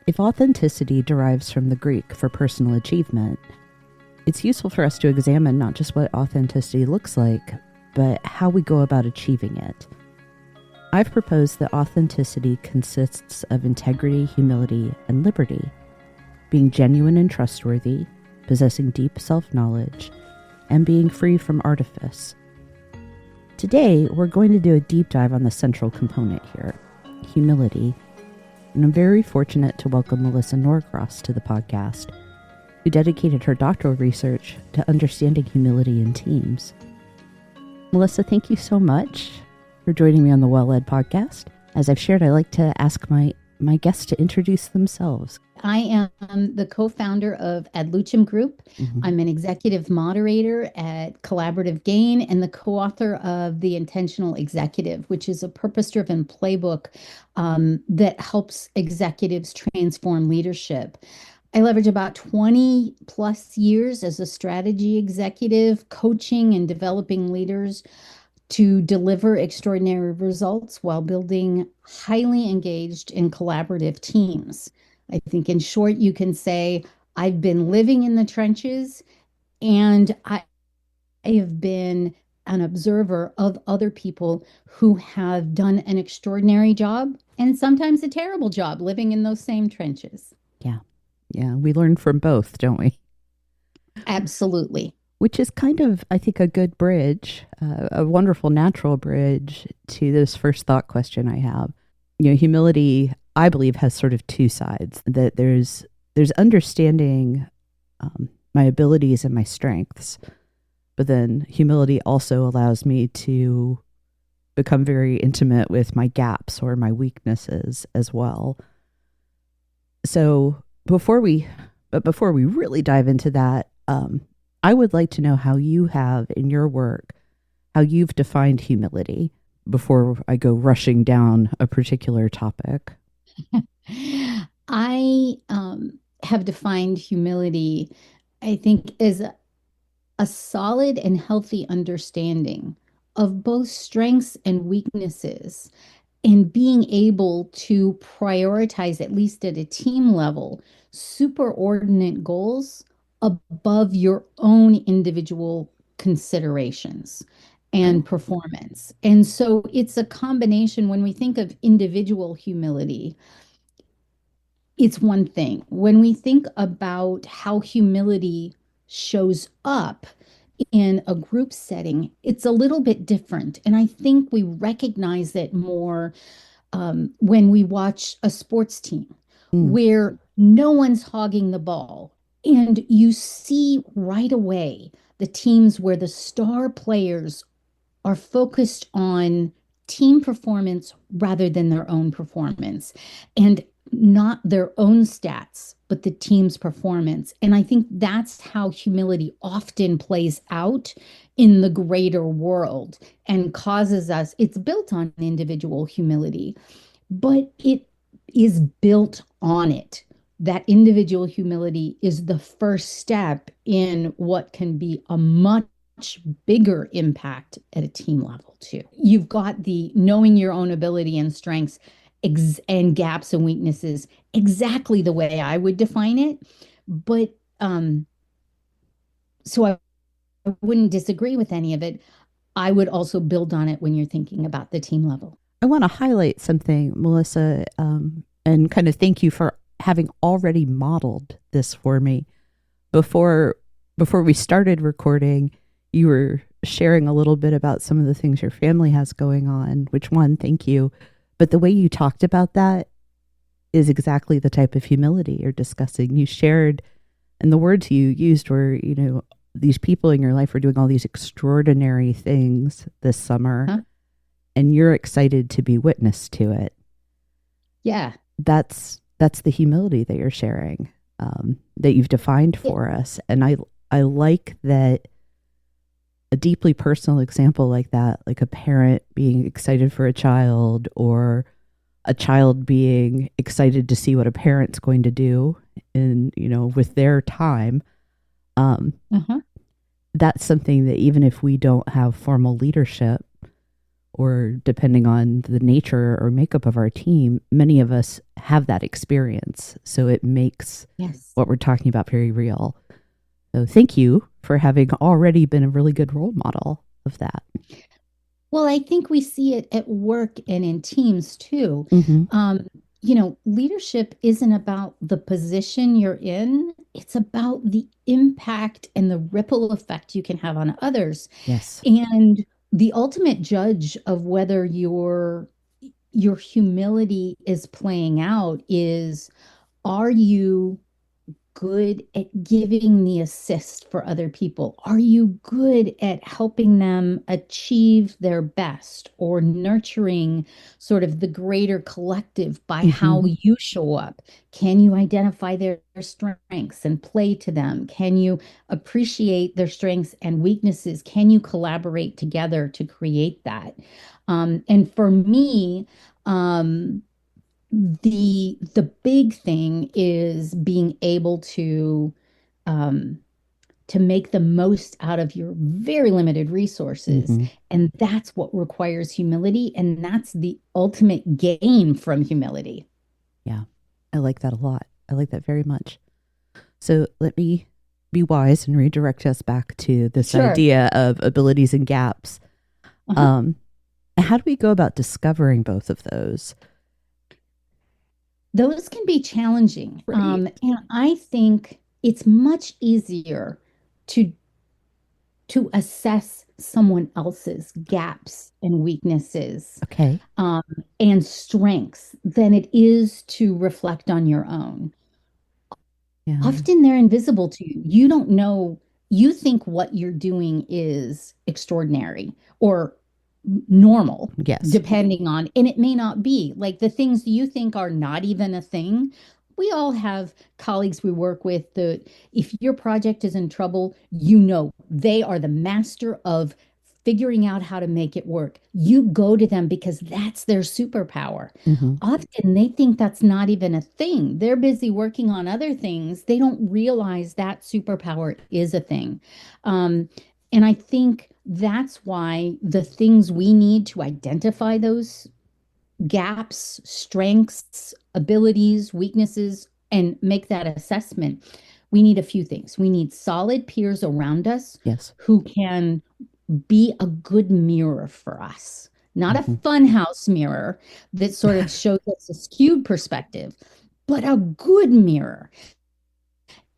If authenticity derives from the Greek for personal achievement, it's useful for us to examine not just what authenticity looks like, but how we go about achieving it. I've proposed that authenticity consists of integrity, humility, and liberty, being genuine and trustworthy, possessing deep self-knowledge, and being free from artifice. Today, we're going to do a deep dive on the central component here, humility, and I'm very fortunate to welcome Melissa Norcross to the podcast, who dedicated her doctoral research to understanding humility in teams. Melissa, thank you so much for joining me on the Well-Led podcast. As I've shared, I like to ask my guests to introduce themselves. I am the co-founder of Ad Lucem Group. Mm-hmm. I'm an executive moderator at Collaborative Gain and the co-author of The Intentional Executive, which is a purpose-driven playbook that helps executives transform leadership. I leverage about 20 plus years as a strategy executive, coaching and developing leaders to deliver extraordinary results while building highly engaged and collaborative teams. I think in short, you can say I've been living in the trenches and I have been an observer of other people who have done an extraordinary job and sometimes a terrible job living in those same trenches. Yeah, we learn from both, don't we? Absolutely. Which is kind of, I think, a good bridge, a wonderful natural bridge to this first thought question I have. You know, humility, I believe, has sort of two sides. That there's understanding my abilities and my strengths, but then humility also allows me to become very intimate with my gaps or my weaknesses as well. So before we really dive into that, I would like to know how you have in your work, how you've defined humility before I go rushing down a particular topic. I have defined humility, I think, as a solid and healthy understanding of both strengths and weaknesses, and being able to prioritize, at least at a team level, superordinate goals above your own individual considerations and performance. And so it's a combination. When we think of individual humility, it's one thing. When we think about how humility shows up in a group setting, it's a little bit different. And I think we recognize it more when we watch a sports team where no one's hogging the ball. And you see right away the teams where the star players are focused on team performance rather than their own performance, and not their own stats, but the team's performance. And I think that's how humility often plays out in the greater world and causes us, it's built on individual humility, but it is built on it. That individual humility is the first step in what can be a much bigger impact at a team level too. You've got the knowing your own ability and strengths and gaps and weaknesses exactly the way I would define it. But so I wouldn't disagree with any of it. I would also build on it when you're thinking about the team level. I want to highlight something, Melissa, and kind of thank you for having already modeled this for me. Before we started recording, you were sharing a little bit about some of the things your family has going on, which one, thank you. But the way you talked about that is exactly the type of humility you're discussing. You shared, and the words you used were, you know, these people in your life are doing all these extraordinary things this summer, and you're excited to be witness to it. Yeah. That's the humility that you're sharing, that you've defined for us. And I like that a deeply personal example like that, like a parent being excited for a child or a child being excited to see what a parent's going to do in, you know, with their time. That's something that even if we don't have formal leadership or depending on the nature or makeup of our team, many of us have that experience. So it makes Yes. what we're talking about very real. So thank you for having already been a really good role model of that. Well, I think we see it at work and in teams too. Mm-hmm. Leadership isn't about the position you're in, it's about the impact and the ripple effect you can have on others. Yes. And the ultimate judge of whether your humility is playing out is, are you good at giving the assist for other people? Are you good at helping them achieve their best or nurturing sort of the greater collective by how Mm-hmm. you show up? Can you identify their strengths and play to them? Can you appreciate their strengths and weaknesses? Can you collaborate together to create that? And for me, the big thing is being able um, to make the most out of your very limited resources, Mm-hmm. and that's what requires humility, and that's the ultimate gain from humility. Yeah. I like that a lot. I like that very much. So let me be wise and redirect us back to this Sure. idea of abilities and gaps. Uh-huh. Um, how do we go about discovering both of those? Those can be challenging, Right. and I think it's much easier to assess someone else's gaps and weaknesses, Okay. um, and strengths than it is to reflect on your own. Yeah. Often they're invisible to you. You don't know, you think what you're doing is extraordinary or normal, Yes. depending on, and it may not be. Like the things you think are not even a thing. We all have colleagues we work with that if your project is in trouble, they are the master of figuring out how to make it work. You go to them because that's their superpower. Mm-hmm. Often they think that's not even a thing. They're busy working on other things. They don't realize that superpower is a thing. Um, and I think that's why the things we need to identify those gaps, strengths, abilities, weaknesses, and make that assessment, we need a few things. We need solid peers around us Yes. who can be a good mirror for us, not a Mm-hmm. funhouse mirror that sort of shows us a skewed perspective, but a good mirror.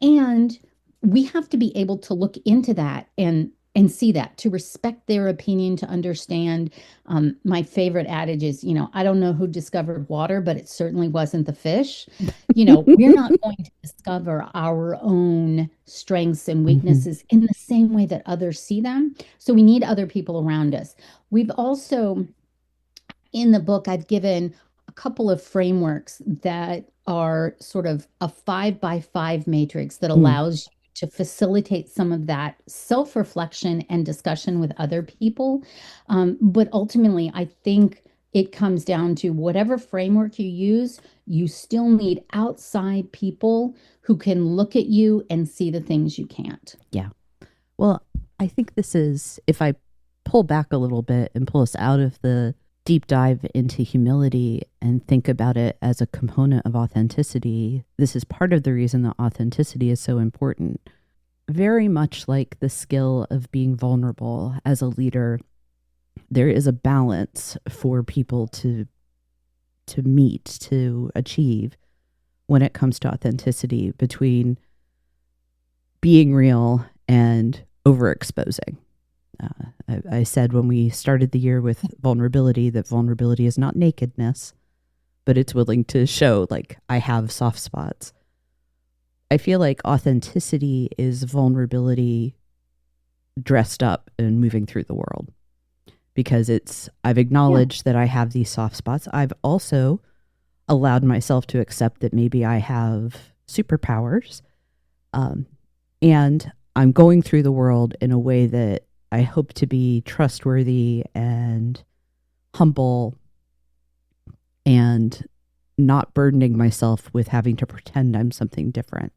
And we have to be able to look into that and see that, to respect their opinion, to understand. My favorite adage is, I don't know who discovered water, but it certainly wasn't the fish. We're not going to discover our own strengths and Mm-hmm. weaknesses in the same way that others see them. So we need other people around us. We've also, in the book, I've given a couple of frameworks that are sort of a 5 by 5 matrix that Mm. allows you to facilitate some of that self reflection and discussion with other people. But ultimately, I think it comes down to whatever framework you use, you still need outside people who can look at you and see the things you can't. Yeah. Well, I think this is, if I pull back a little bit and pull us out of the deep dive into humility and think about it as a component of authenticity, this is part of the reason that authenticity is so important. Very much like the skill of being vulnerable as a leader, there is a balance for people to meet, to achieve when it comes to authenticity between being real and overexposing. I said when we started the year with vulnerability that vulnerability is not nakedness, but it's willing to show, like, I have soft spots. I feel like authenticity is vulnerability dressed up and moving through the world, because I've acknowledged that I have these soft spots. I've also allowed myself to accept that maybe I have superpowers, and I'm going through the world in a way that I hope to be trustworthy and humble and not burdening myself with having to pretend I'm something different.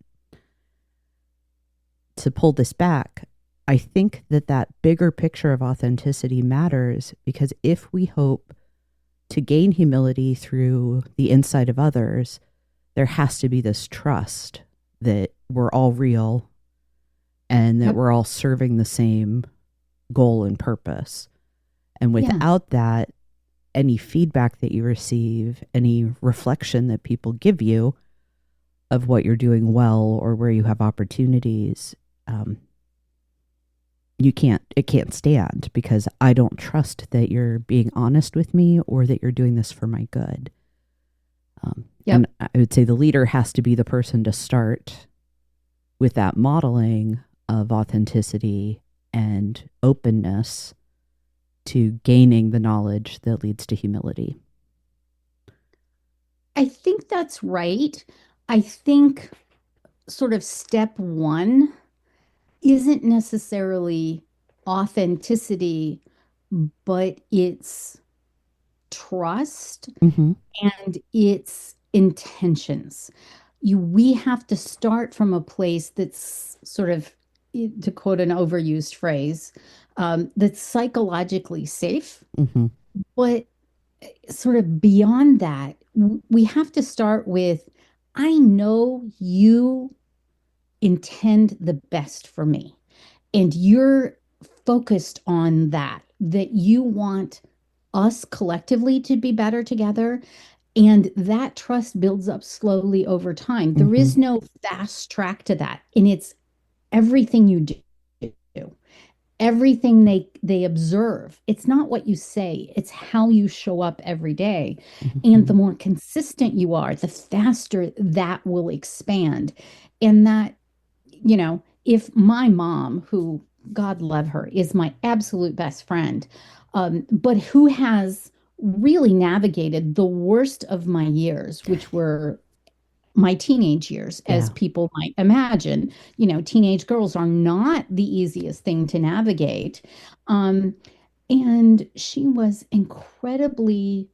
To pull this back, I think that that bigger picture of authenticity matters because if we hope to gain humility through the insight of others, there has to be this trust that we're all real and that Yep. we're all serving the same goal and purpose. And Yeah. without that, any feedback that you receive, any reflection that people give you of what you're doing well or where you have opportunities, it can't stand because I don't trust that you're being honest with me or that you're doing this for my good. And Yep. I would say the leader has to be the person to start with that modeling of authenticity and openness to gaining the knowledge that leads to humility. I think that's right. I think sort of step one isn't necessarily authenticity, but it's trust Mm-hmm. and its intentions. We have to start from a place that's sort of, to quote an overused phrase, that's psychologically safe, Mm-hmm. but sort of beyond that, we have to start with, I know you intend the best for me, and you're focused on that you want us collectively to be better together. And that trust builds up slowly over time. There Mm-hmm. is no fast track to that. And it's everything you do, everything they observe. It's not what you say, it's how you show up every day. And Mm-hmm. the more consistent you are, the faster that will expand. And that, if my mom, who, God love her, is my absolute best friend, but who has really navigated the worst of my years, which were my teenage years, as Yeah. people might imagine. Teenage girls are not the easiest thing to navigate. Um, and she was incredibly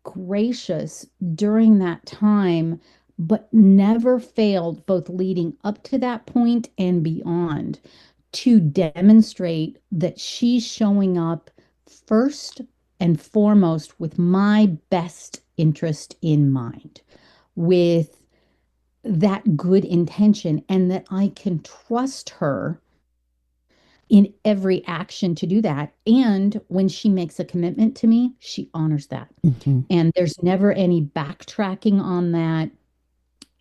gracious during that time, but never failed, both leading up to that point and beyond, to demonstrate that she's showing up first and foremost with my best interest in mind, with that good intention, and that I can trust her in every action to do that. And when she makes a commitment to me, she honors that. Mm-hmm. And there's never any backtracking on that.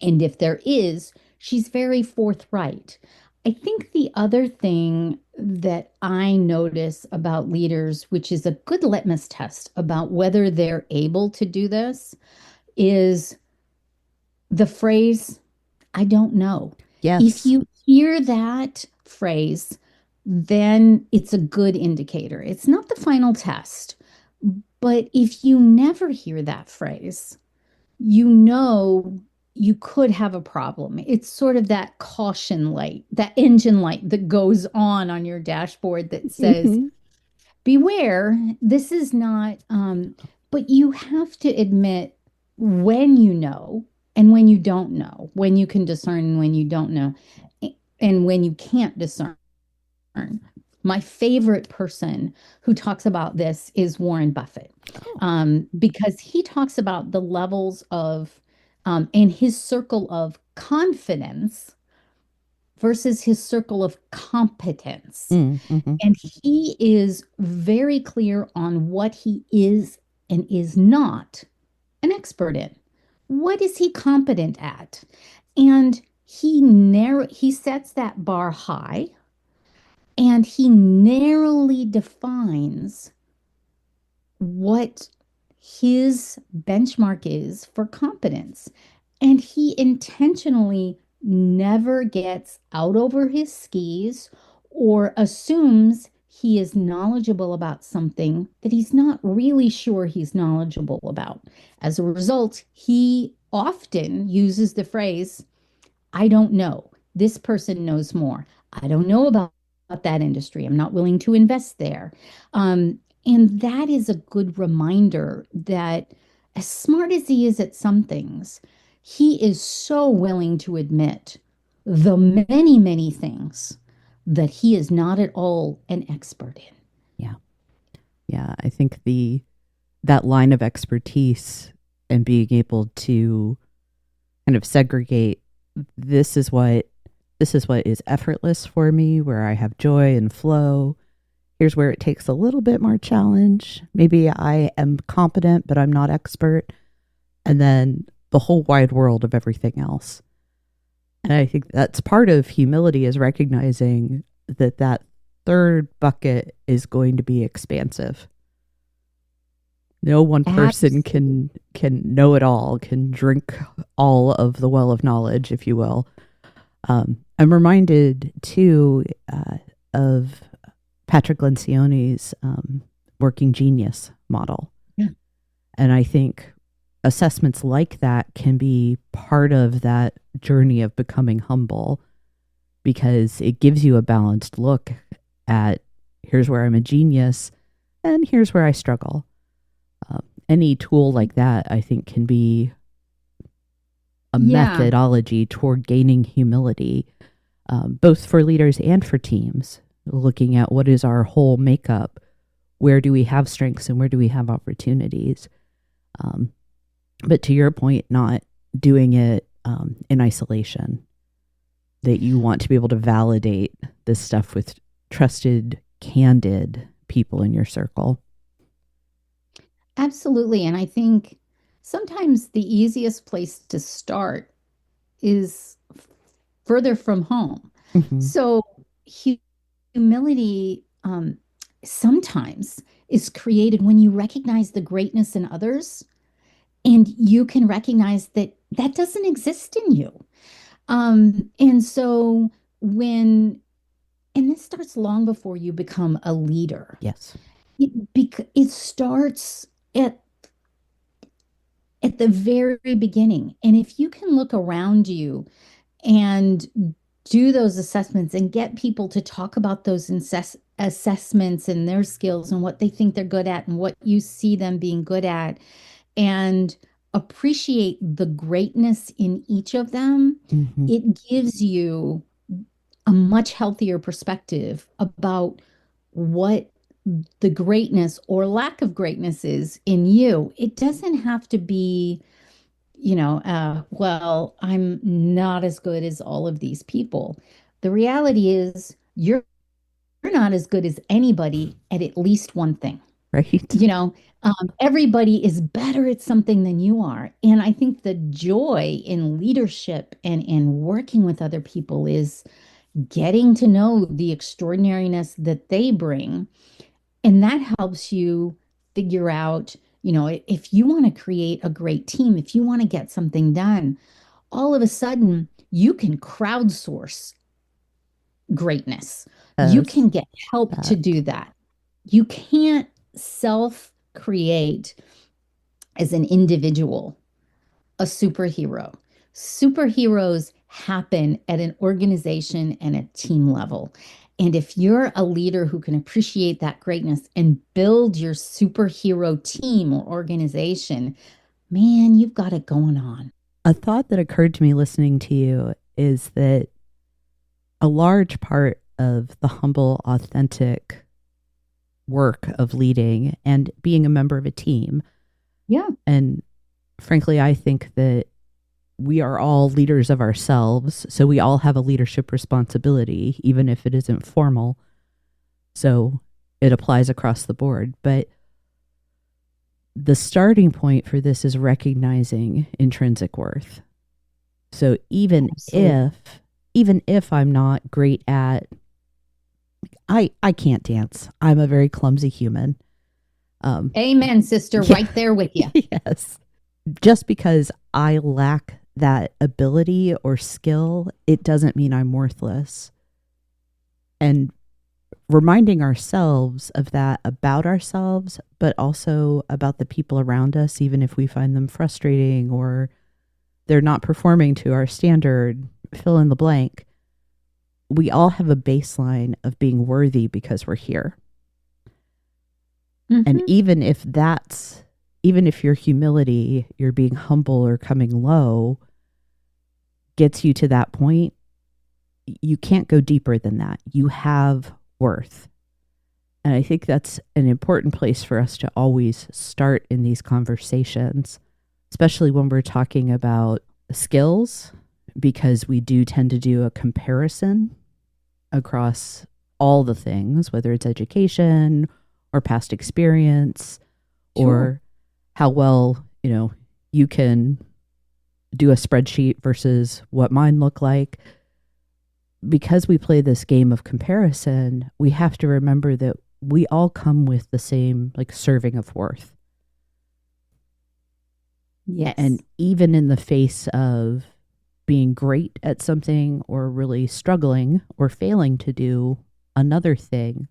And if there is, she's very forthright. I think the other thing that I notice about leaders, which is a good litmus test about whether they're able to do this, is the phrase, I don't know. If Yes. you hear that phrase, then it's a good indicator. It's not the final test. But if you never hear that phrase, you know you could have a problem. It's sort of that caution light, that engine light that goes on your dashboard that says, Mm-hmm. beware, this is not, but you have to admit when you know and when you don't know, when you can discern and when you don't know, and when you can't discern. My favorite person who talks about this is Warren Buffett, Oh. because he talks about the levels of, and his circle of confidence versus his circle of competence. Mm-hmm. And he is very clear on what he is and is not an expert in. What is he competent at? And he sets that bar high, and he narrowly defines what his benchmark is for competence. And he intentionally never gets out over his skis or assumes he is knowledgeable about something that he's not really sure he's knowledgeable about. As a result, he often uses the phrase, I don't know. This person knows more. I don't know about that industry. I'm not willing to invest there. And that is a good reminder that, as smart as he is at some things, he is so willing to admit the many, many things that he is not at all an expert in. Yeah. Yeah. I think that line of expertise and being able to kind of segregate this is what is effortless for me, where I have joy and flow. Here's where it takes a little bit more challenge. Maybe I am competent, but I'm not expert. And then the whole wide world of everything else. And I think that's part of humility, is recognizing that third bucket is going to be expansive. No one person can know it all, can drink all of the well of knowledge, if you will. I'm reminded, too, of Patrick Lencioni's working genius model. Yeah. And I think assessments like that can be part of that journey of becoming humble, because it gives you a balanced look at, here's where I'm a genius and here's where I struggle. Any tool like that, I think, can be a methodology toward gaining humility, both for leaders and for teams, looking at what is our whole makeup, where do we have strengths and where do we have opportunities. But to your point, not doing it in isolation, that you want to be able to validate this stuff with trusted, candid people in your circle. Absolutely. And I think sometimes the easiest place to start is further from home. Mm-hmm. So humility sometimes is created when you recognize the greatness in others, and you can recognize that that doesn't exist in you. And so and this starts long before you become a leader. Yes. It starts at the very beginning. And if you can look around you and do those assessments and get people to talk about those assessments and their skills and what they think they're good at and what you see them being good at, and appreciate the greatness in each of them, Mm-hmm. it gives you a much healthier perspective about what the greatness or lack of greatness is in you. It doesn't have to be, well, I'm not as good as all of these people. The reality is you're not as good as anybody at least one thing. Right. Everybody is better at something than you are. And I think the joy in leadership and in working with other people is getting to know the extraordinariness that they bring. And that helps you figure out, if you want to create a great team, if you want to get something done, all of a sudden you can crowdsource greatness. You can get help to do that. You can't self-create as an individual a superhero. Superheroes happen at an organization and a team level. And if you're a leader who can appreciate that greatness and build your superhero team or organization, man, you've got it going on. A thought that occurred to me listening to you is that a large part of the humble, authentic work of leading and being a member of a team. Yeah. And frankly, I think that we are all leaders of ourselves. So we all have a leadership responsibility, even if it isn't formal. So it applies across the board. But the starting point for this is recognizing intrinsic worth. So even if I'm not great at, I can't dance. I'm a very clumsy human. Amen, sister. Yeah. Right there with you. Yes. Just because I lack that ability or skill, it doesn't mean I'm worthless. And reminding ourselves of that about ourselves, but also about the people around us, even if we find them frustrating or they're not performing to our standard, fill in the blank. We all have a baseline of being worthy because we're here. Mm-hmm. And even if your humility, your being humble or coming low gets you to that point, you can't go deeper than that. You have worth. And I think that's an important place for us to always start in these conversations, especially when we're talking about skills, because we do tend to do a comparison across all the things, whether it's education or past experience, Sure. or how well, you can do a spreadsheet versus what mine look like. Because we play this game of comparison, we have to remember that we all come with the same serving of worth. Yes. And even in the face of being great at something or really struggling or failing to do another thing,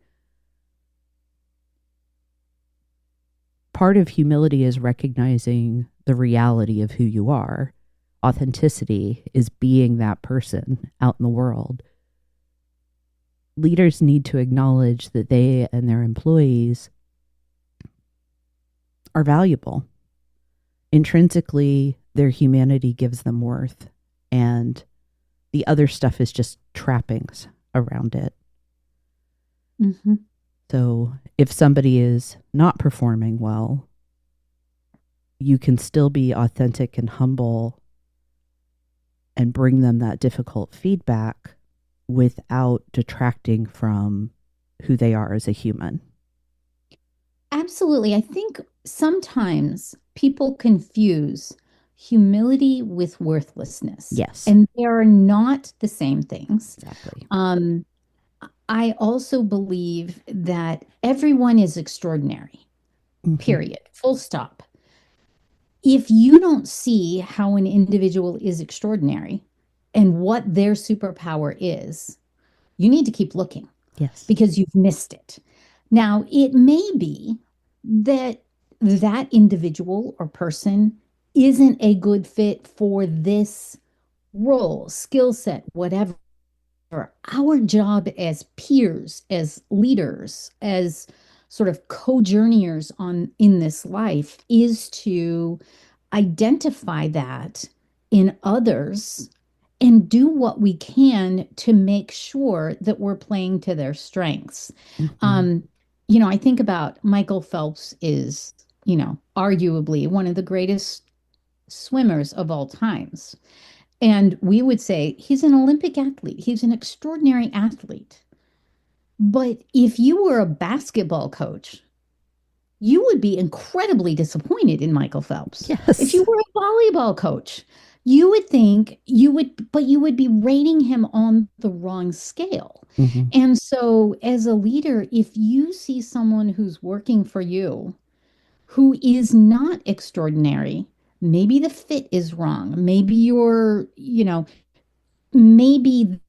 part of humility is recognizing the reality of who you are. Authenticity is being that person out in the world. Leaders need to acknowledge that they and their employees are valuable. Intrinsically, their humanity gives them worth, and the other stuff is just trappings around it. Mm-hmm. So if somebody is not performing well, you can still be authentic and humble and bring them that difficult feedback without detracting from who they are as a human. Absolutely. I think sometimes people confuse humility with worthlessness. Yes. And they are not the same things. Exactly. I also believe that everyone is extraordinary, period, full stop. If you don't see how an individual is extraordinary and what their superpower is, you need to keep looking. Yes. Because you've missed it. Now, it may be that that individual or person isn't a good fit for this role, skill set, whatever. Our job as peers, as leaders, as sort of co-journeyers in this life is to identify that in others and do what we can to make sure that we're playing to their strengths. I think about Michael Phelps is, arguably one of the greatest swimmers of all times. And we would say he's an Olympic athlete. He's an extraordinary athlete. But if you were a basketball coach, you would be incredibly disappointed in Michael Phelps. Yes. If you were a volleyball coach, you would think you would be rating him on the wrong scale. And so as a leader, if you see someone who's working for you who is not extraordinary, maybe the fit is wrong. Maybe maybe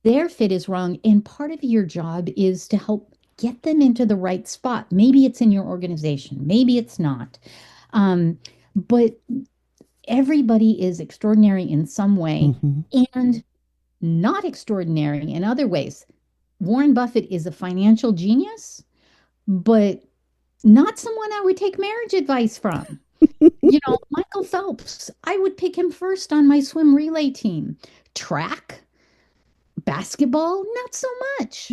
their fit is wrong. And part of your job is to help get them into the right spot. Maybe it's in your organization, maybe it's not. But everybody is extraordinary in some way and not extraordinary in other ways. Warren Buffett is a financial genius, but not someone I would take marriage advice from. Michael Phelps, I would pick him first on my swim relay team. Track, basketball, not so much,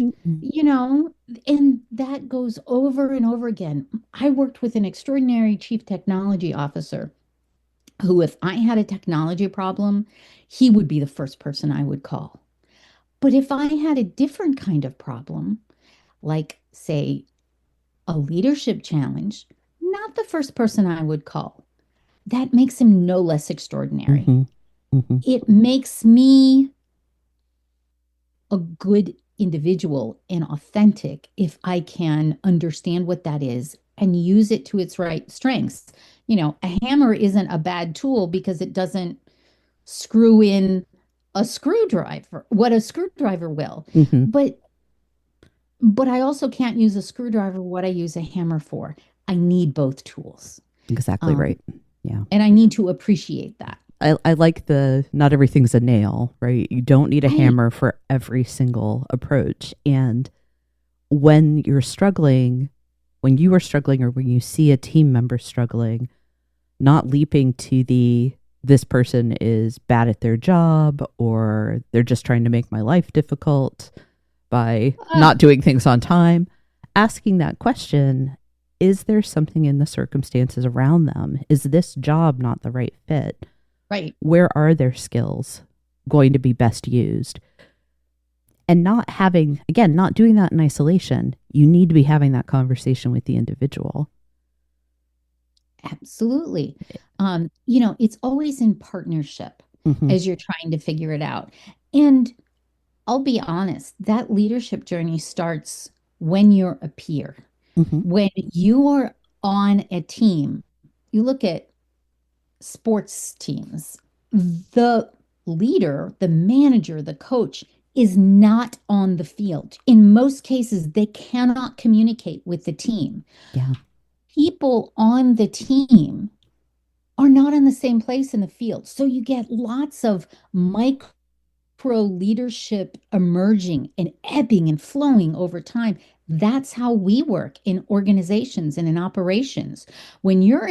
and that goes over and over again. I worked with an extraordinary chief technology officer who, if I had a technology problem, he would be the first person I would call. But if I had a different kind of problem, like, say, a leadership challenge, not the first person I would call. That makes him no less extraordinary. It makes me a good individual and authentic if I can understand what that is and use it to its right strengths. A hammer isn't a bad tool because it doesn't screw in a screwdriver, what a screwdriver will. But I also can't use a screwdriver what I use a hammer for. I need both tools. Exactly right. Yeah. And I need to appreciate that. I like not everything's a nail, right? You don't need a hammer for every single approach. And when you are struggling, or when you see a team member struggling, not leaping to the this person is bad at their job, or they're just trying to make my life difficult by Ah, not doing things on time. Asking that question, is there something in the circumstances around them? Is this job not the right fit? right. Where are their skills going to be best used? And not having, again, not doing that in isolation. You need to be having that conversation with the individual. Absolutely. It's always in partnership Mm-hmm. as you're trying to figure it out. And I'll be honest, that leadership journey starts when you're a peer. Mm-hmm. When you are on a team, you look at sports teams, the leader, the manager, the coach is not on the field. In most cases, they cannot communicate with the team. Yeah. People on the team are not in the same place in the field. So you get lots of micro leadership emerging and ebbing and flowing over time. That's how we work in organizations and in operations. When you're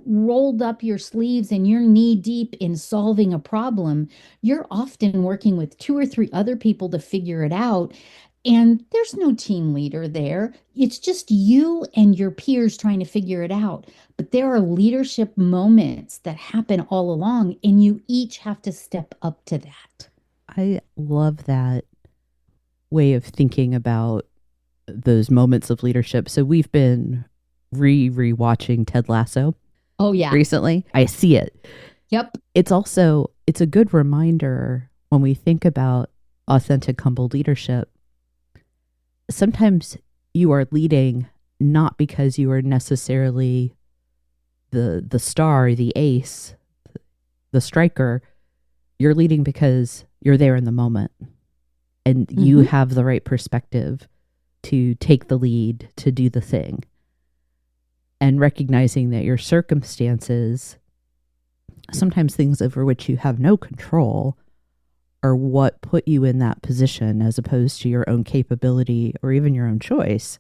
rolled up your sleeves and you're knee deep in solving a problem, you're often working with two or three other people to figure it out. And there's no team leader there. It's just you and your peers trying to figure it out. But there are leadership moments that happen all along, and you each have to step up to that. I love that way of thinking about those moments of leadership. So we've been rewatching Ted Lasso Oh, yeah. recently. I see it. Yep. It's a good reminder when we think about authentic, humble leadership. Sometimes you are leading not because you are necessarily the star, the ace, the striker. You're leading because you're there in the moment and you Mhm. have the right perspective to take the lead, to do the thing. And recognizing that your circumstances, sometimes things over which you have no control, are what put you in that position as opposed to your own capability or even your own choice.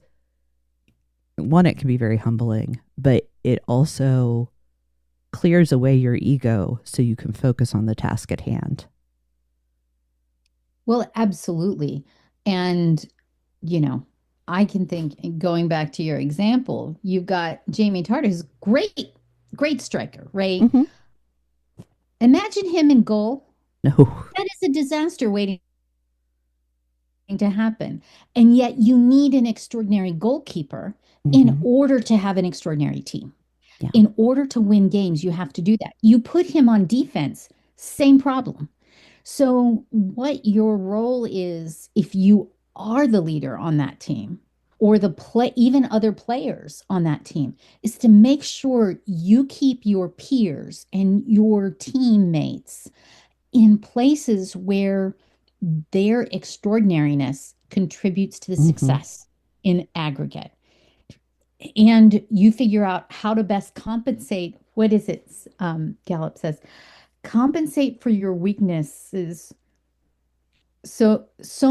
One, it can be very humbling, but it also clears away your ego so you can focus on the task at hand. Well, absolutely. And, you know, I can think, going back to your example, you've got Jamie Tarter, who's great, great striker, right? Mm-hmm. Imagine him in goal. No. That is a disaster waiting to happen. And yet you need an extraordinary goalkeeper in Mm-hmm. order to have an extraordinary team. Yeah. In order to win games, you have to do that. You put him on defense, same problem. So, what your role is, if you are the leader on that team, or even other players on that team, is to make sure you keep your peers and your teammates in places where their extraordinariness contributes to the Mm-hmm. success in aggregate. And you figure out how to best compensate. What is it? Gallup says, compensate for your weaknesses, so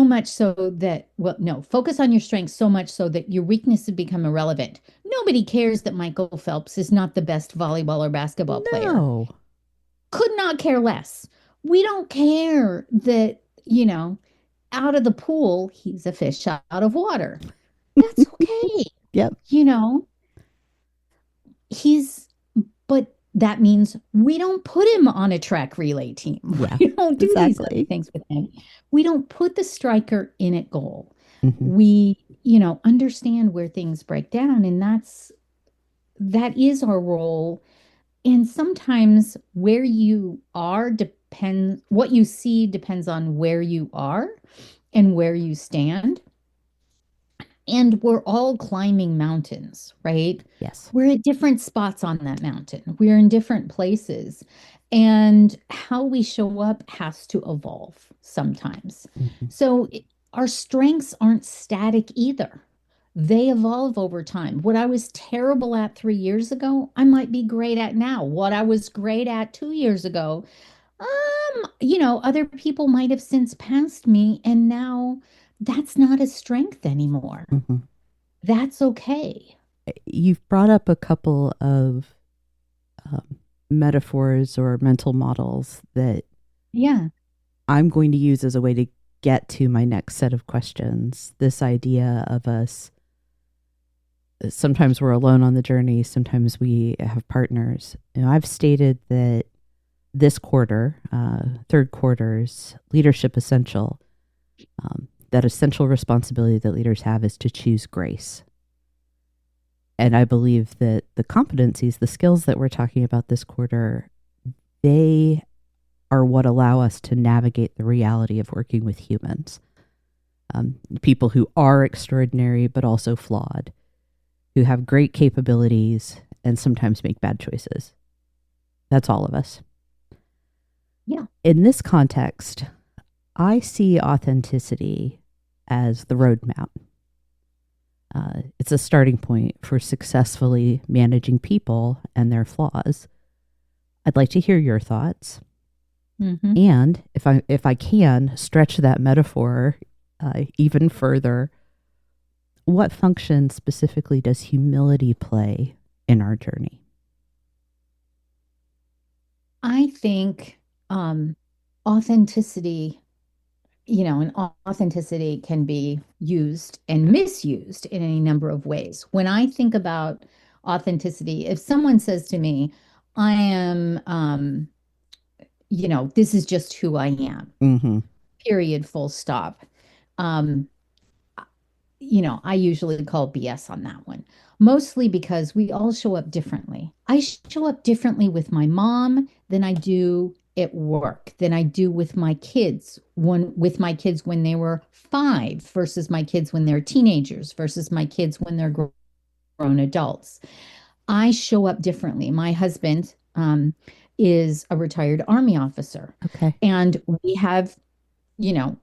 much so that, well, no, focus on your strengths so much so that your weaknesses become irrelevant. Nobody cares that Michael Phelps is not the best volleyball or basketball player. No. Could not care less. We don't care that, out of the pool, he's a fish out of water. That's okay. Yep. You know, he's, but that means we don't put him on a track relay team. Yeah. We don't do these other Exactly. things with him. We don't put the striker in at goal. Mm-hmm. We, understand where things break down, and that is our role. And sometimes where you are depends, what you see depends on where you are and where you stand. And we're all climbing mountains, right? Yes. We're at different spots on that mountain. We're in different places. And how we show up has to evolve sometimes. Mm-hmm. So our strengths aren't static either. They evolve over time. What I was terrible at 3 years ago, I might be great at now. What I was great at 2 years ago, other people might have since passed me, and now that's not a strength anymore. Mm-hmm. That's okay. You've brought up a couple of metaphors or mental models that Yeah. I'm going to use as a way to get to my next set of questions. This idea of us, sometimes we're alone on the journey, sometimes we have partners. I've stated that this quarter, third quarter's leadership essential, that essential responsibility that leaders have is to choose grace. And I believe that the competencies, the skills that we're talking about this quarter, they are what allow us to navigate the reality of working with humans. People who are extraordinary, but also flawed, who have great capabilities and sometimes make bad choices. That's all of us. Yeah. In this context, I see authenticity as the roadmap. It's a starting point for successfully managing people and their flaws. I'd like to hear your thoughts. Mm-hmm. And if I can stretch that metaphor even further, what function specifically does humility play in our journey? I think authenticity, and authenticity can be used and misused in any number of ways. When I think about authenticity, if someone says to me, I am, this is just who I am, Mm-hmm. period, full stop. Um, I usually call BS on that one, mostly because we all show up differently. I show up differently with my mom than I do at work, than I do with my kids, with my kids when they were 5 versus my kids when they're teenagers versus my kids when they're grown adults. I show up differently. My husband is a retired Army officer, Okay. and we have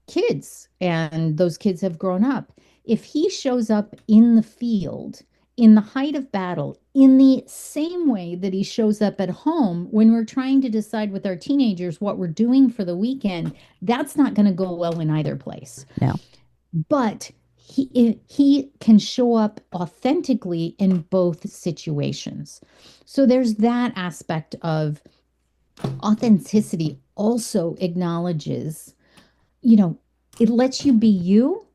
kids, and those kids have grown up. If he shows up in the field, in the height of battle, in the same way that he shows up at home when we're trying to decide with our teenagers what we're doing for the weekend, that's not going to go well in either place. Now, But he can show up authentically in both situations. So there's that aspect of authenticity also acknowledges, you know, it lets you be you,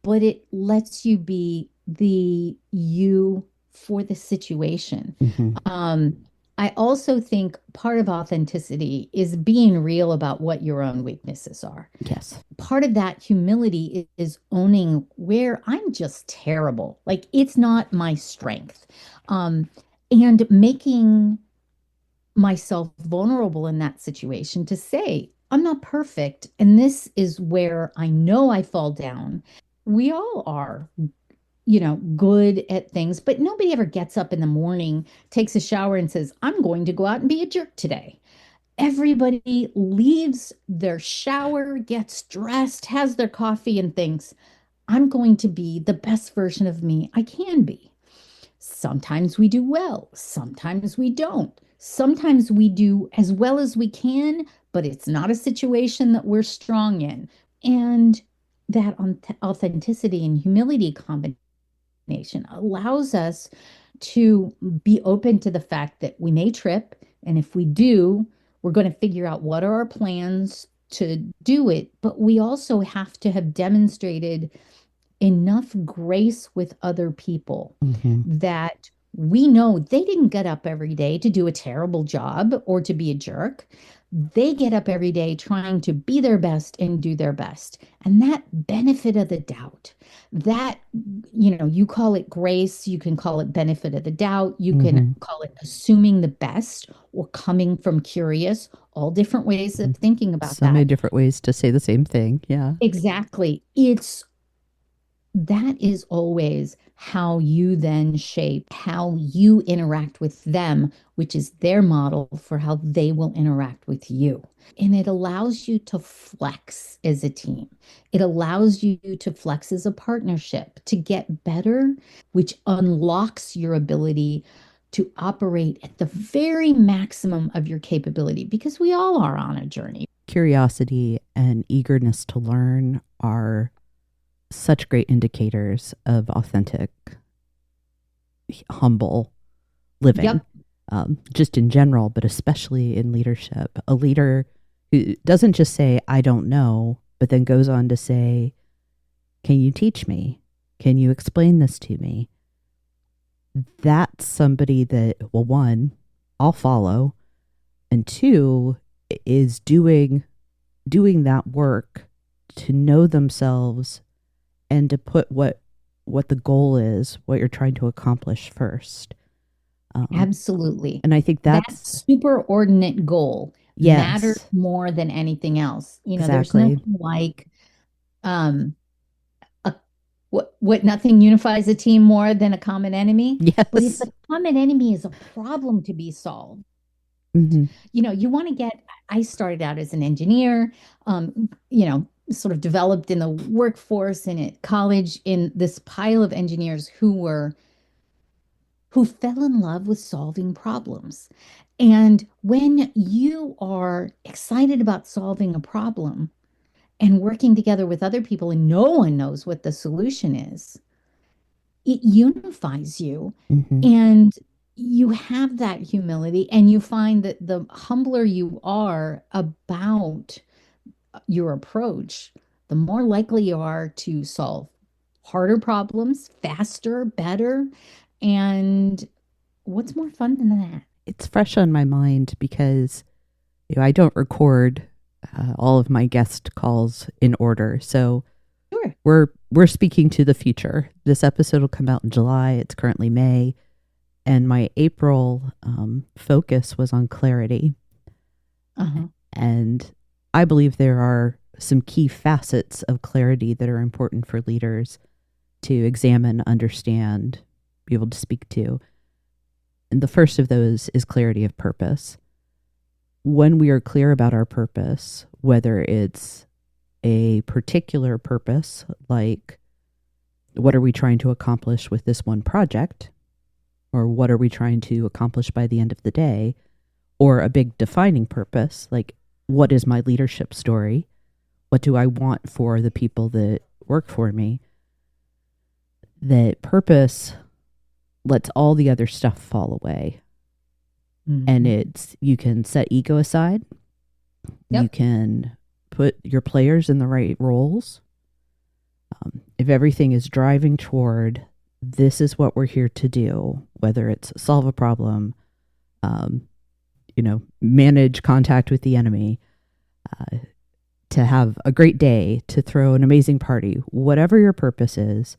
but it lets you be the you for the situation. mm-hmm. Um, I also think part of authenticity is being real about what your own weaknesses are. Yes. Part of that humility is owning where I'm just terrible. Like it's not my strength. And making myself vulnerable in that situation to say, I'm not perfect. And this is where I know I fall down. We all are, good at things, but nobody ever gets up in the morning, takes a shower, and says, I'm going to go out and be a jerk today. Everybody leaves their shower, gets dressed, has their coffee, and thinks, I'm going to be the best version of me I can be. Sometimes we do well, sometimes we don't. Sometimes we do as well as we can, but it's not a situation that we're strong in. And that authenticity and humility combination allows us to be open to the fact that we may trip. And if we do, we're going to figure out what are our plans to do it. But we also have to have demonstrated enough grace with other people Mm-hmm. that we know they didn't get up every day to do a terrible job or to be a jerk. They get up every day trying to be their best and do their best. And that benefit of the doubt, that, you call it grace, you can call it benefit of the doubt, you can Mm-hmm. call it assuming the best or coming from curious, all different ways of thinking about So many that. different ways to say the same thing. Yeah. Exactly. That is always how you then shape how you interact with them, which is their model for how they will interact with you. And it allows you to flex as a team. It allows you to flex as a partnership to get better, which unlocks your ability to operate at the very maximum of your capability because we all are on a journey. Curiosity and eagerness to learn are such great indicators of authentic, humble living. Yep. just in general, but especially in leadership. A leader who doesn't just say, I don't know, but then goes on to say, can you teach me? Can you explain this to me? That's somebody that, well, one, I'll follow, and two, is doing that work to know themselves and to put what the goal is, what you're trying to accomplish first. Absolutely. And I think That that's, superordinate goal matters yes, more than anything else. There's exactly. nothing like um a what nothing unifies a team more than a common enemy. But if Yes. the common enemy is a problem to be solved, Hmm. you want to get, I started out as an engineer, sort of developed in the workforce and at college in this pile of engineers who fell in love with solving problems. And when you are excited about solving a problem and working together with other people and no one knows what the solution is, it unifies you. Hmm. And you have that humility, and you find that the humbler you are about your approach, the more likely you are to solve harder problems faster, better. And what's more fun than that? It's fresh on my mind because I don't record all of my guest calls in order. So Sure. we're speaking to the future. This episode will come out in July. It's currently May, and my April focus was on clarity. Uh-huh. And I believe there are some key facets of clarity that are important for leaders to examine, understand, be able to speak to. And the first of those is clarity of purpose. When we are clear about our purpose, whether it's a particular purpose, like what are we trying to accomplish with this one project, or what are we trying to accomplish by the end of the day, or a big defining purpose, like what is my leadership story? What do I want for the people that work for me? That purpose lets all the other stuff fall away. And Mhm. you can set ego aside. You Yep. can put your players in the right roles. If everything is driving toward this is what we're here to do, whether it's solve a problem, um, manage contact with the enemy, uh, to have a great day, to throw an amazing party, whatever your purpose is,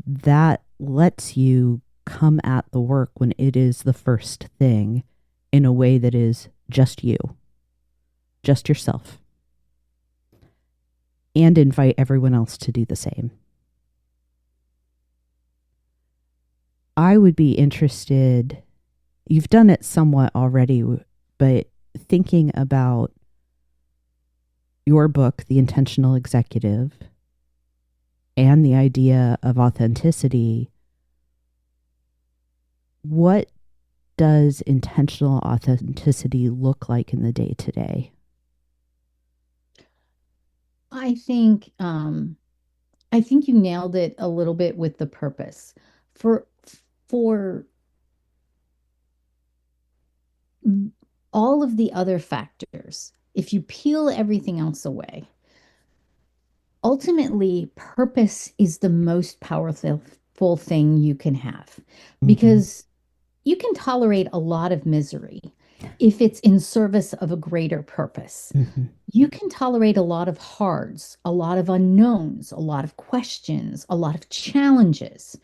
that lets you come at the work when it is the first thing in a way that is just you, just yourself, and invite everyone else to do the same. I would be interested, you've done it somewhat already, but thinking about your book, The Intentional Executive, and the idea of authenticity, what does intentional authenticity look like in the day to day? I think I think you nailed it a little bit with the purpose. For for all of the other factors, if you peel everything else away, ultimately purpose is the most powerful thing you can have, Mm-hmm. because you can tolerate a lot of misery if it's in service of a greater purpose. Mm-hmm. You can tolerate a lot of hards, a lot of unknowns, a lot of questions, a lot of challenges.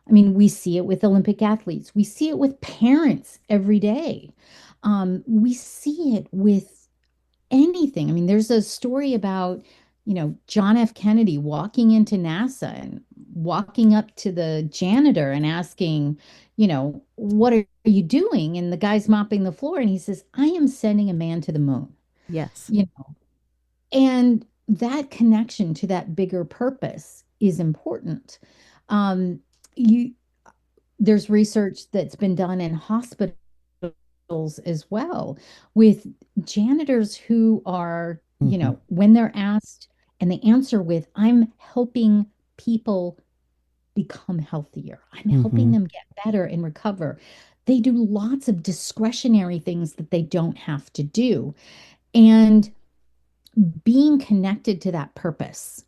I mean, we see it with Olympic athletes. We see it with parents every day. We see it with anything. I mean, there's a story about, John F. Kennedy walking into NASA and walking up to the janitor and asking, what are you doing? And the guy's mopping the floor and he says, I am sending a man to the moon. Yes. You know, and that connection to that bigger purpose is important. Um, you There's research that's been done in hospitals as well with janitors who are, Mm-hmm. when they're asked and they answer with, I'm helping people become healthier, I'm helping Mm-hmm. them get better and recover. They do lots of discretionary things that they don't have to do. And being connected to that purpose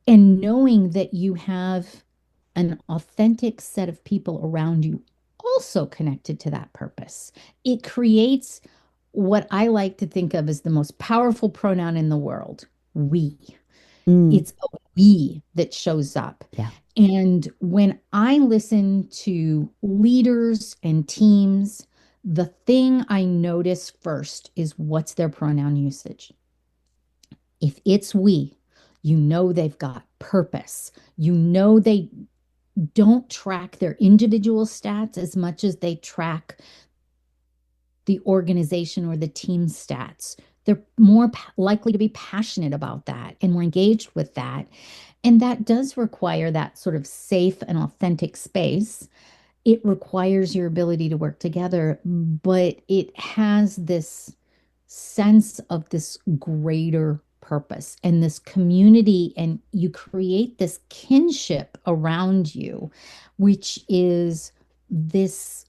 and knowing that you have an authentic set of people around you also connected to that purpose, it creates what I like to think of as the most powerful pronoun in the world, we. Mm, It's a we that shows up. yeah. And when I listen to leaders and teams, the thing I notice first is what's their pronoun usage. If it's we, you know they've got purpose. You know they don't track their individual stats as much as they track the organization or the team stats. They're more likely to be passionate about that and more engaged with that. And that does require that sort of safe and authentic space. It requires your ability to work together, but it has this sense of this greater purpose and this community, and you create this kinship around you, which is this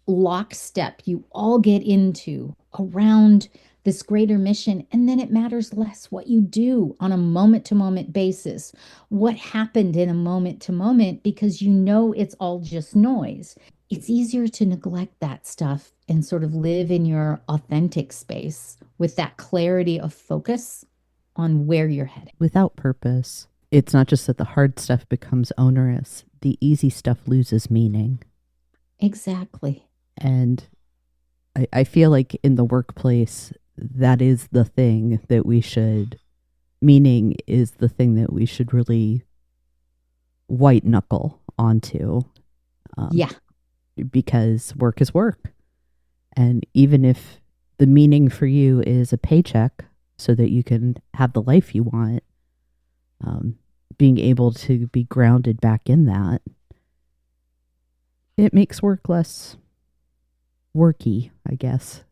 lockstep you all get into around this greater mission. And then it matters less what you do on a moment to moment basis, what happened in a moment to moment, because you know it's all just noise. It's easier to neglect that stuff and sort of live in your authentic space with that clarity of focus on where you're headed. Without purpose, it's not just that the hard stuff becomes onerous, the easy stuff loses meaning. Exactly. And I feel like in the workplace, that is the thing that we should, meaning is the thing that we should really white knuckle onto. Yeah. Because work is work. And even if the meaning for you is a paycheck so that you can have the life you want, being able to be grounded back in that, it makes work less worky, I guess,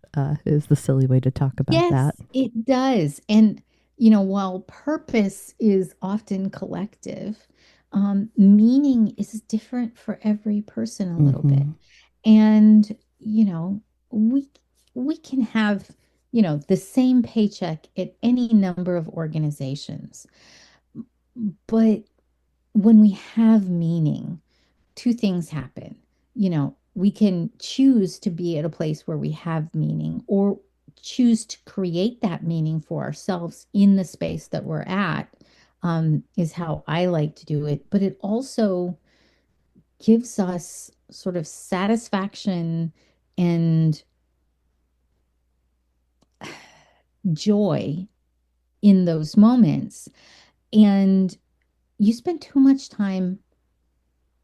is the silly way to talk about that. Yes, it does. And, while purpose is often collective, meaning is different for every person a little bit. Mm-hmm. And, we we can have, the same paycheck at any number of organizations. But when we have meaning, two things happen. We can choose to be at a place where we have meaning or choose to create that meaning for ourselves in the space that we're at, is how I like to do it. But it also gives us sort of satisfaction and joy in those moments. And you spend too much time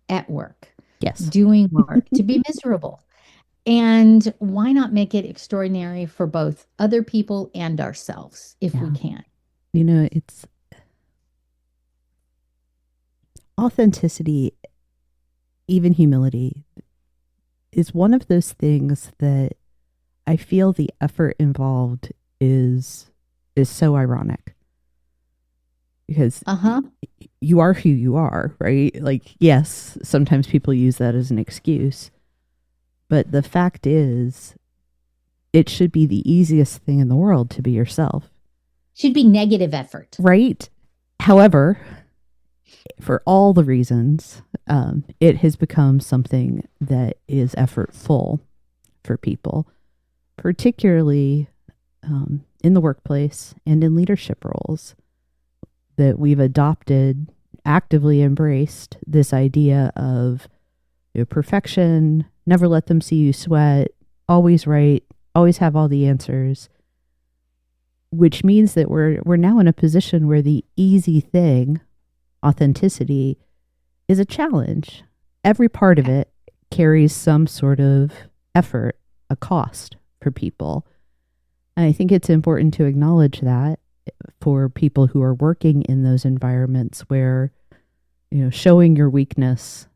at work Yes. doing work to be miserable. And why not make it extraordinary for both other people and ourselves if we Yeah. can? It's authenticity, even humility, is one of those things that I feel the effort involved is so ironic because Uh-huh. you are who you are, right? Like, yes, sometimes people use that as an excuse, but the fact is, it should be the easiest thing in the world to be yourself, Should be negative effort. right? However, for all the reasons, it has become something that is effortful for people, particularly in the workplace and in leadership roles, that we've adopted, actively embraced this idea of perfection, never let them see you sweat, always right, always have all the answers, which means that we're now in a position where the easy thing, authenticity, is a challenge. Every part of it carries some sort of effort, a cost for people. And I think it's important to acknowledge that for people who are working in those environments where, showing your weakness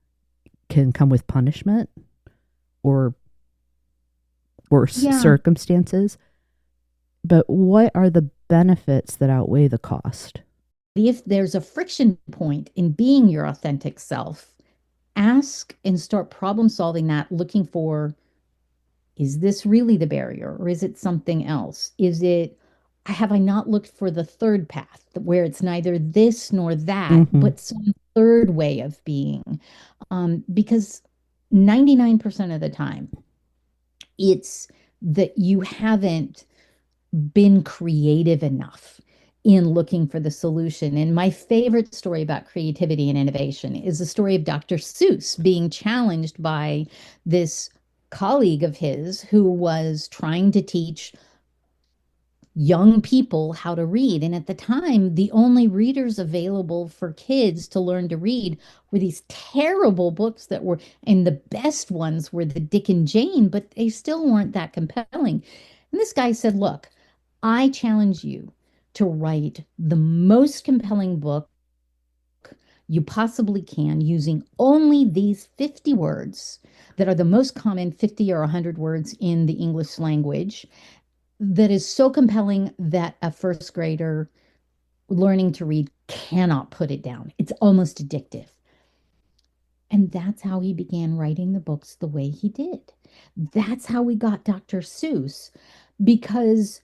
can come with punishment or worse circumstances. But what are the benefits that outweigh the cost? If there's a friction point in being your authentic self, ask and start problem solving that, looking for is this really the barrier or is it something else? Have I not looked for the third path where it's neither this nor that, Mm-hmm. but some third way of being? Because 99% of the time, it's that you haven't been creative enough in looking for the solution. And my favorite story about creativity and innovation is the story of Dr. Seuss being challenged by this colleague of his who was trying to teach young people how to read. And at the time, the only readers available for kids to learn to read were these terrible books and the best ones were the Dick and Jane, but they still weren't that compelling. And this guy said, look, I challenge you to write the most compelling book you possibly can using only these 50 words that are the most common 50 or 100 words in the English language that is so compelling that a first grader learning to read cannot put it down. It's almost addictive. And that's how he began writing the books the way he did. That's how we got Dr. Seuss, because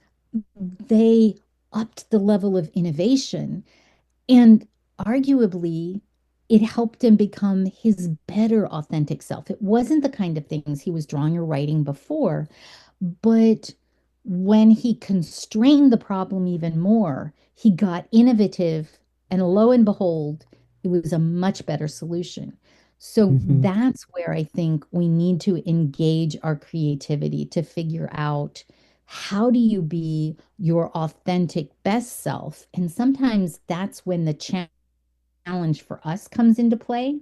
they upped the level of innovation and arguably it helped him become his better authentic self. It wasn't the kind of things he was drawing or writing before, but when he constrained the problem even more, he got innovative, and lo and behold, it was a much better solution. So Mm-hmm. that's where I think we need to engage our creativity to figure out how do you be your authentic best self? And sometimes that's when the challenge for us comes into play.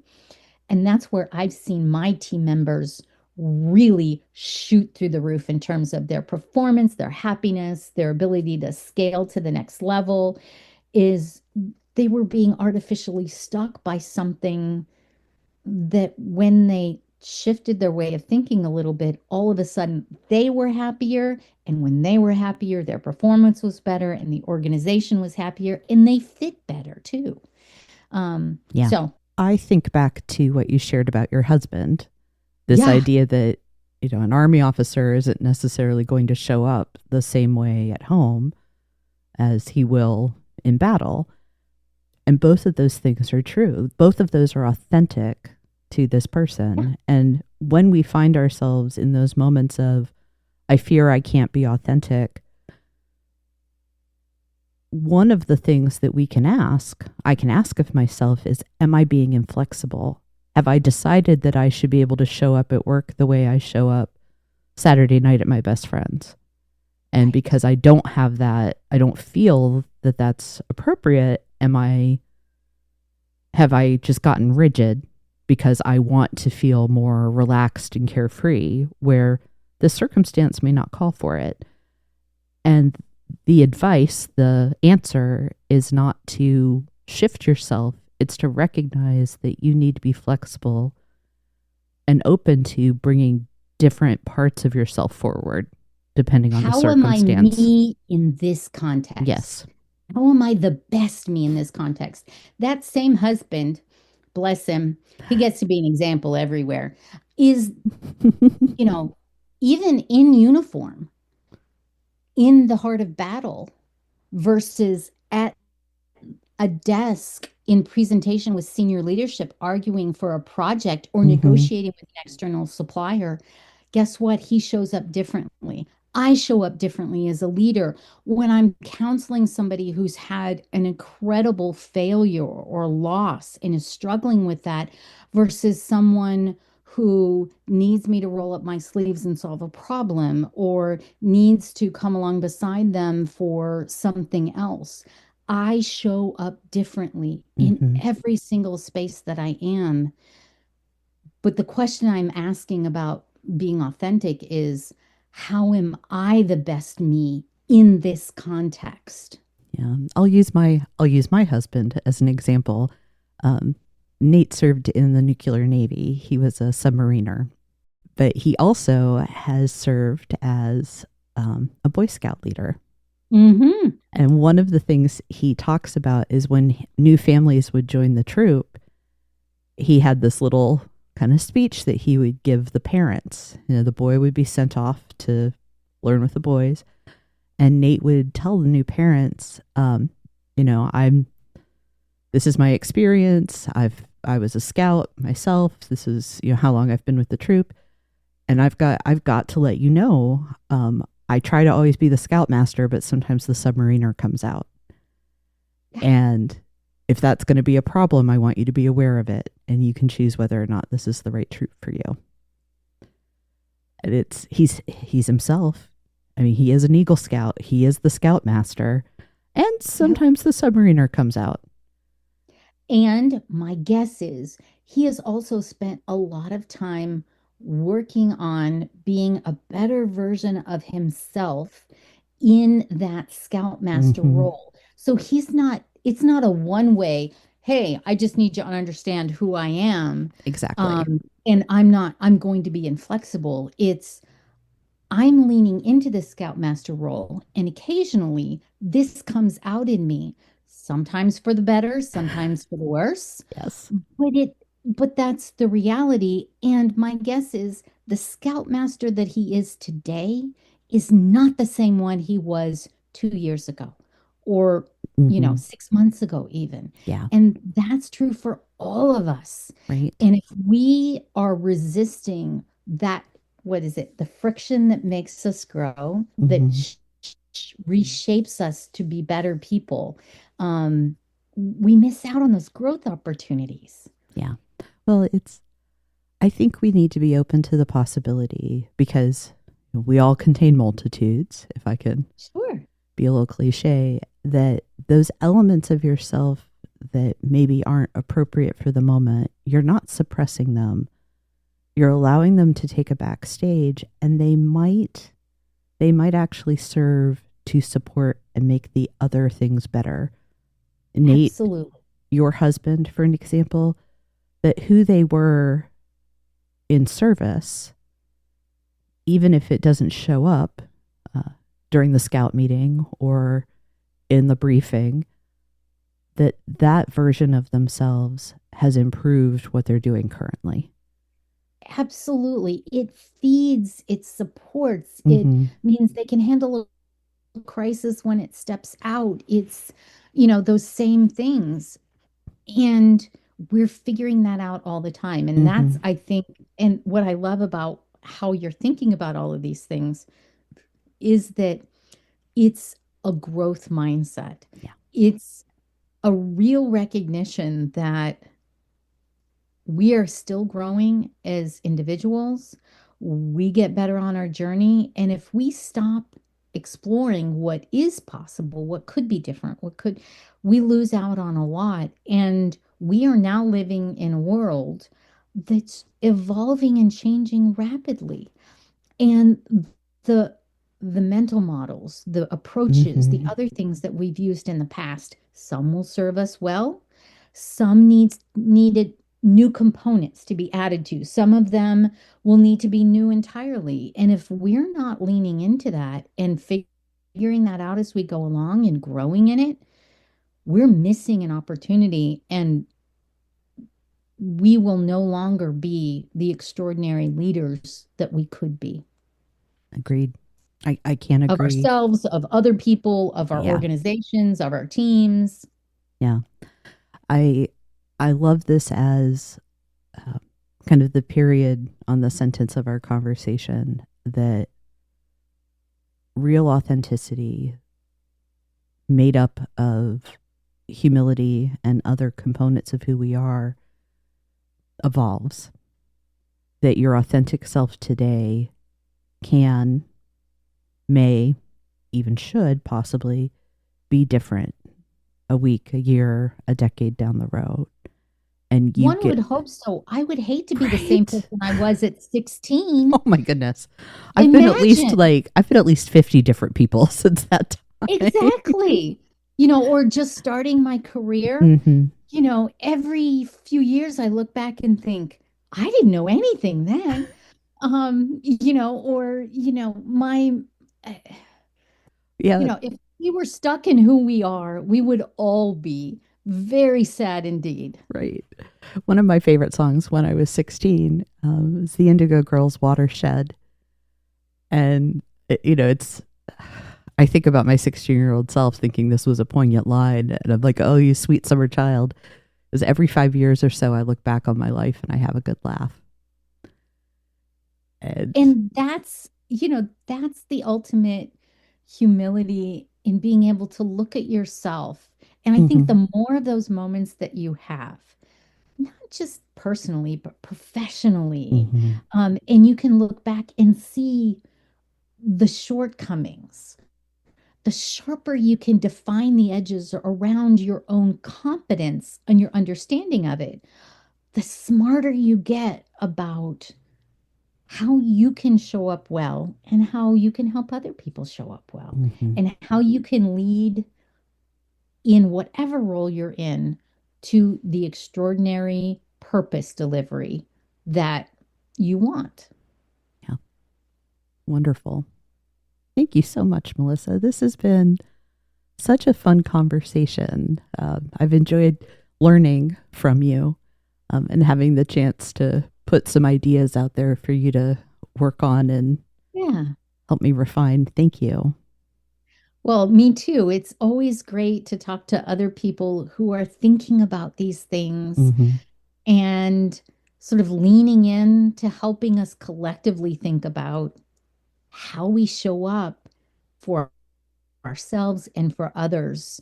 And that's where I've seen my team members really shoot through the roof in terms of their performance, their happiness, their ability to scale to the next level, is they were being artificially stuck by something that when they shifted their way of thinking a little bit, all of a sudden they were happier. And when they were happier, their performance was better and the organization was happier and they fit better too. Yeah. So, I think back to what you shared about your husband, this yeah, idea that, an Army officer isn't necessarily going to show up the same way at home as he will in battle. And both of those things are true. Both of those are authentic to this yeah. person. And when we find ourselves in those moments of, I fear I can't be authentic, one of the things that I can ask of myself is, am I being inflexible? Have I decided that I should be able to show up at work the way I show up Saturday night at my best friend's? And Right. because I don't have that, I don't feel that that's appropriate. Have I just gotten rigid because I want to feel more relaxed and carefree where the circumstance may not call for it? And the answer is not to shift yourself. It's to recognize that you need to be flexible and open to bringing different parts of yourself forward, depending on the How am I circumstance. me in this context? Yes. How am I the best me in this context? That same husband, bless him, he gets to be an example everywhere, is, you know, even in uniform, in the heart of battle versus at a desk in presentation with senior leadership arguing for a project or Mm-hmm. negotiating with an external supplier, guess what? He shows up differently. I show up differently as a leader when I'm counseling somebody who's had an incredible failure or loss and is struggling with that versus someone who needs me to roll up my sleeves and solve a problem or needs to come along beside them for something else. I show up differently in Mm-hmm. every single space that I am. But the question I'm asking about being authentic is, how am I the best me in this context? Yeah. I'll use my husband as an example. Um, Nate served in the nuclear navy. He was a submariner, but he also has served as a Boy Scout leader. Mm-hmm. And one of the things he talks about is when new families would join the troop, he had this little kind of speech that he would give the parents. The boy would be sent off to learn with the boys, and Nate would tell the new parents, I'm this is my experience. I was a scout myself. This is how long I've been with the troop, and I've got to let you know. I try to always be the scoutmaster, but sometimes the submariner comes out, and if that's going to be a problem, I want you to be aware of it, and you can choose whether or not this is the right troop for you. And he's himself. I mean, he is an Eagle Scout. He is the scoutmaster, and sometimes the submariner comes out. And my guess is he has also spent a lot of time working on being a better version of himself in that scoutmaster role. So it's not a one way, hey, I just need you to understand who I am. Exactly. And I'm going to be inflexible. I'm leaning into the scoutmaster role, and occasionally this comes out in me, sometimes for the better, sometimes for the worse. Yes. But that's the reality. And my guess is the scoutmaster that he is today is not the same one he was 2 years ago, or 6 months ago even. Yeah. And that's true for all of us. Right. And if we are resisting that, what is it? The friction that makes us grow, that reshapes us to be better people. We miss out on those growth opportunities. Yeah. Well, I think we need to be open to the possibility, because we all contain multitudes, if I could be a little cliche, that those elements of yourself that maybe aren't appropriate for the moment, you're not suppressing them. You're allowing them to take a backstage, and they might actually serve to support and make the other things better. Nate, absolutely, your husband, for an example, that who they were in service, even if it doesn't show up during the scout meeting or in the briefing, that version of themselves has improved what they're doing currently. absolutely. It feeds, it supports, it means they can handle a crisis when it steps out. It's, those same things. And we're figuring that out all the time. And that's, I think, and what I love about how you're thinking about all of these things is that it's a growth mindset. Yeah. It's a real recognition that we are still growing as individuals. We get better on our journey. And if we stop exploring what is possible, what could be different, we lose out on a lot. And we are now living in a world that's evolving and changing rapidly. And the mental models, the approaches, the other things that we've used in the past, some will serve us well, some needed new components to be added to. Some of them will need to be new entirely. And if we're not leaning into that and figuring that out as we go along and growing in it, we're missing an opportunity, and we will no longer be the extraordinary leaders that we could be. Agreed. I can't agree. Of ourselves, of other people, of our organizations, of our teams. Yeah. I love this as kind of the period on the sentence of our conversation, that real authenticity made up of humility and other components of who we are evolves. That your authentic self today may, even should possibly be different a week, a year, a decade down the road. And one would hope so. I would hate to be the same person I was at 16. Oh my goodness. I've been at least 50 different people since that time. Exactly. Or just starting my career. Every few years I look back and think, I didn't know anything then. If we were stuck in who we are, we would all be Very sad indeed. Right. One of my favorite songs when I was 16 was the Indigo Girls' Watershed. And, it's, I think about my 16-year-old self thinking this was a poignant line. And I'm like, oh, you sweet summer child. Because every 5 years or so, I look back on my life and I have a good laugh. And, And that's the ultimate humility in being able to look at yourself. And I think mhm, the more of those moments that you have, not just personally, but professionally, mhm, and you can look back and see the shortcomings, the sharper you can define the edges around your own competence and your understanding of it, the smarter you get about how you can show up well and how you can help other people show up well mhm. and how you can lead in whatever role you're in to the extraordinary purpose delivery that you want. Yeah. Wonderful. Thank you so much, Melissa. This has been such a fun conversation. I've enjoyed learning from you and having the chance to put some ideas out there for you to work on and Yeah. help me refine. Thank you. Well, me too. It's always great to talk to other people who are thinking about these things Hmm. and sort of leaning in to helping us collectively think about how we show up for ourselves and for others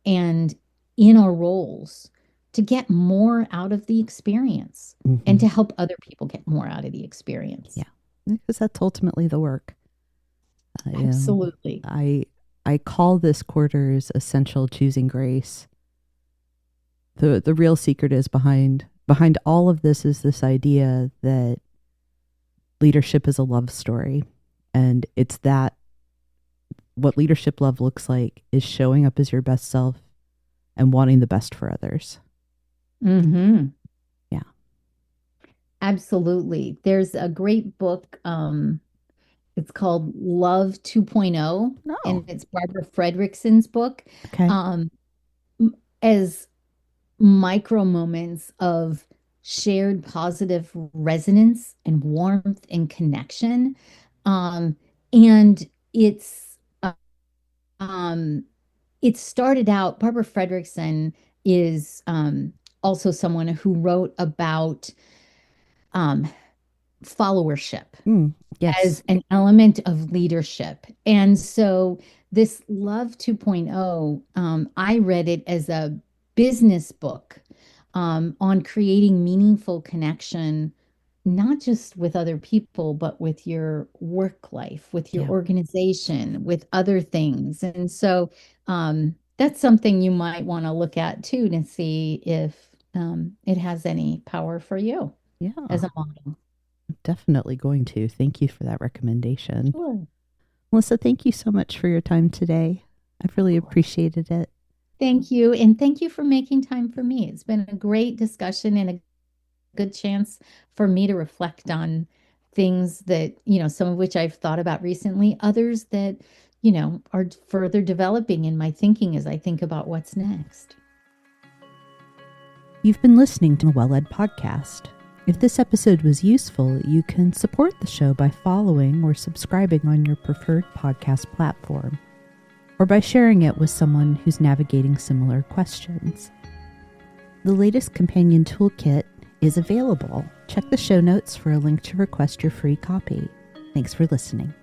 and in our roles to get more out of the experience and Hmm. to help other people get more out of the experience. Yeah, because that's ultimately the work. You know, Absolutely. I call this quarter's essential choosing grace. The real secret is behind all of this is this idea that leadership is a love story, and it's that what leadership love looks like is showing up as your best self and wanting the best for others. Hmm. Yeah. Absolutely. There's a great book. It's called Love 2.0, No. and it's Barbara Fredrickson's book. Okay. Um, as micro moments of shared positive resonance and warmth and connection. Um, and um, it started out, Barbara Fredrickson is also someone who wrote about um, followership Mm, yes. as an element of leadership. And so this Love 2.0, I read it as a business book on creating meaningful connection, not just with other people, but with your work life, with your Yeah. organization, with other things. And so that's something you might want to look at too to see if it has any power for you as Yeah. a model. Definitely going to. Thank you for that recommendation. Sure. Melissa, thank you so much for your time today. I've really appreciated it. Thank you. And thank you for making time for me. It's been a great discussion and a good chance for me to reflect on things that, some of which I've thought about recently, others that, are further developing in my thinking as I think about what's next. You've been listening to a Well Ed podcast. If this episode was useful, you can support the show by following or subscribing on your preferred podcast platform, or by sharing it with someone who's navigating similar questions. The latest companion toolkit is available. Check the show notes for a link to request your free copy. Thanks for listening.